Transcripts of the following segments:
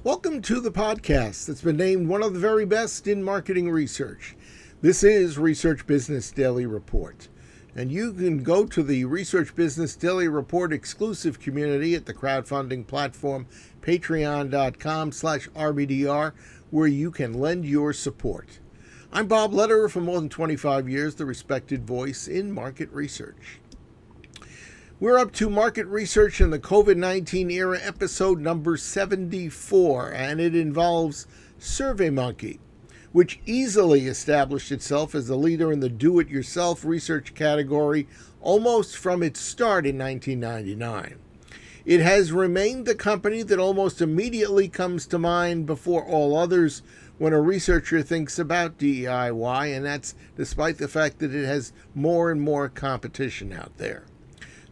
Welcome to the podcast that's been named one of the very best in marketing research. This is Research Business Daily Report. And you can go to the Research Business Daily Report exclusive community at the crowdfunding platform patreon.com/RBDR, where you can lend your support. I'm Bob Lederer, for more than 25 years, the respected voice in market research. We're up to Market Research in the COVID-19 Era, episode number 74, and it involves SurveyMonkey, which easily established itself as a leader in the do-it-yourself research category almost from its start in 1999. It has remained the company that almost immediately comes to mind before all others when a researcher thinks about DIY, and that's despite the fact that it has more and more competition out there.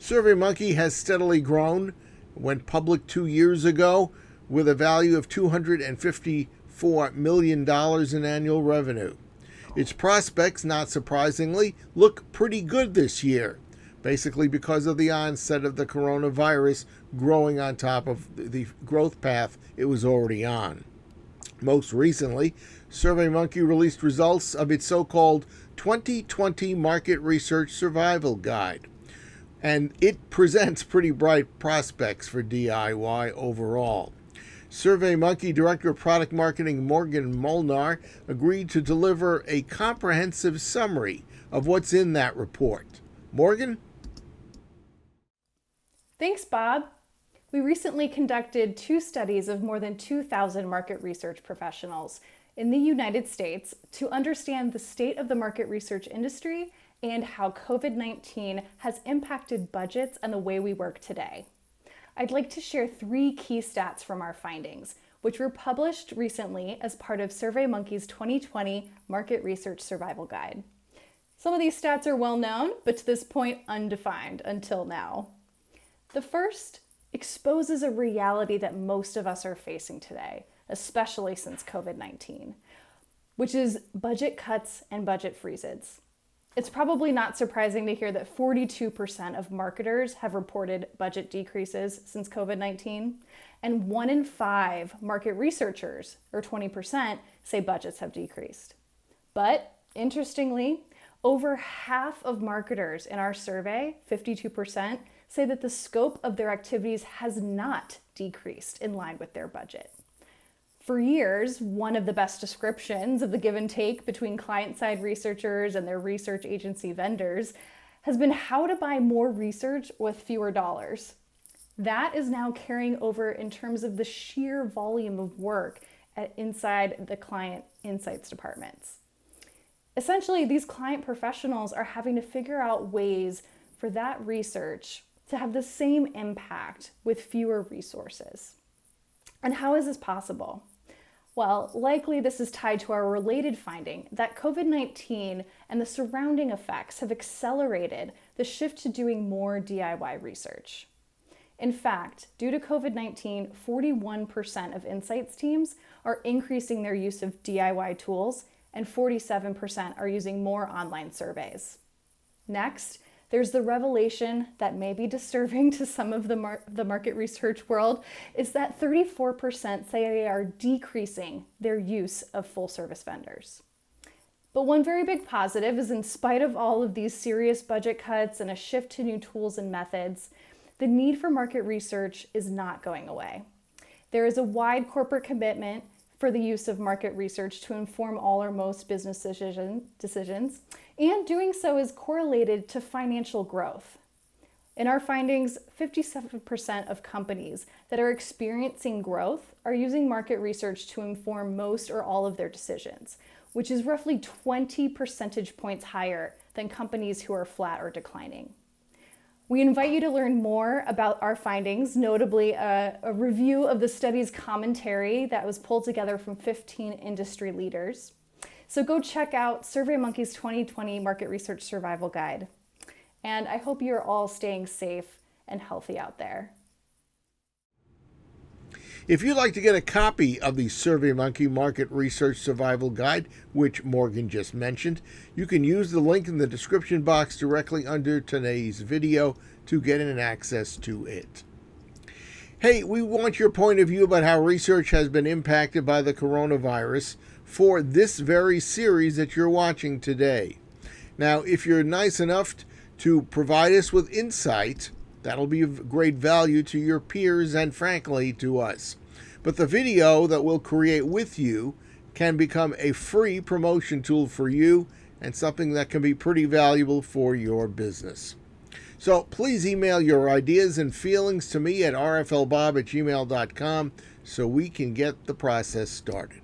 SurveyMonkey has steadily grown, went public 2 years ago with a value of $254 million in annual revenue. Its prospects, not surprisingly, look pretty good this year, basically because of the onset of the coronavirus growing on top of the growth path it was already on. Most recently, SurveyMonkey released results of its so-called 2020 Market Research Survival Guide, and it presents pretty bright prospects for DIY overall. SurveyMonkey Director of Product Marketing Morgan Molnar agreed to deliver a comprehensive summary of what's in that report. Morgan? Thanks, Bob. We recently conducted 2 studies of more than 2,000 market research professionals in the United States to understand the state of the market research industry and how COVID-19 has impacted budgets and the way we work today. I'd like to share 3 key stats from our findings, which were published recently as part of SurveyMonkey's 2020 Market Research Survival Guide. Some of these stats are well known, but to this point undefined until now. The first exposes a reality that most of us are facing today, especially since COVID-19, which is budget cuts and budget freezes. It's probably not surprising to hear that 42% of marketers have reported budget decreases since COVID-19, and 1 in 5 market researchers, or 20%, say budgets have decreased. But interestingly, over half of marketers in our survey, 52%, say that the scope of their activities has not decreased in line with their budget. For years, one of the best descriptions of the give and take between client-side researchers and their research agency vendors has been how to buy more research with fewer dollars. That is now carrying over in terms of the sheer volume of work inside the client insights departments. Essentially, these client professionals are having to figure out ways for that research to have the same impact with fewer resources. And how is this possible? Well, likely this is tied to our related finding that COVID-19 and the surrounding effects have accelerated the shift to doing more DIY research. In fact, due to COVID-19, 41% of insights teams are increasing their use of DIY tools, and 47% are using more online surveys. Next, there's the revelation that may be disturbing to some of the market research world is that 34% say they are decreasing their use of full service vendors. But one very big positive is, in spite of all of these serious budget cuts and a shift to new tools and methods, the need for market research is not going away. There is a wide corporate commitment for the use of market research to inform all or most business decisions, and doing so is correlated to financial growth. In our findings, 57% of companies that are experiencing growth are using market research to inform most or all of their decisions, which is roughly 20 percentage points higher than companies who are flat or declining. We invite you to learn more about our findings, notably a review of the study's commentary that was pulled together from 15 industry leaders. So go check out SurveyMonkey's 2020 Market Research Survival Guide. And I hope you're all staying safe and healthy out there. If you'd like to get a copy of the SurveyMonkey Market Research Survival Guide, which Morgan just mentioned, you can use the link in the description box directly under today's video to get an access to it. Hey, we want your point of view about how research has been impacted by the coronavirus for this very series that you're watching today. Now, if you're nice enough to provide us with insight, that'll be of great value to your peers and, frankly, to us. But the video that we'll create with you can become a free promotion tool for you and something that can be pretty valuable for your business. So please email your ideas and feelings to me at rflbob@gmail.com so we can get the process started.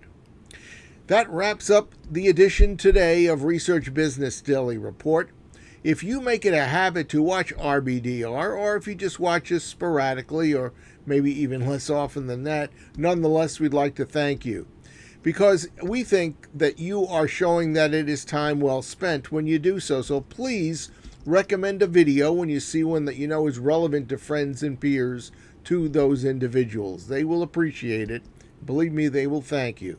That wraps up the edition today of Research Business Daily Report. If you make it a habit to watch RBDR, or if you just watch us sporadically, or maybe even less often than that, nonetheless, we'd like to thank you. Because we think that you are showing that it is time well spent when you do so. So please recommend a video when you see one that you know is relevant to friends and peers, to those individuals. They will appreciate it. Believe me, they will thank you.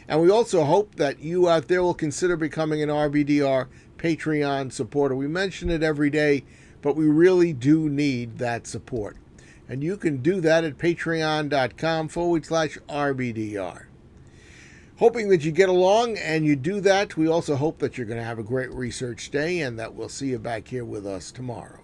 And we also hope that you out there will consider becoming an RBDR Patreon supporter. We mention it every day, but we really do need that support. And you can do that at patreon.com/RBDR. Hoping that you get along and you do that, we also hope that you're going to have a great research day and that we'll see you back here with us tomorrow.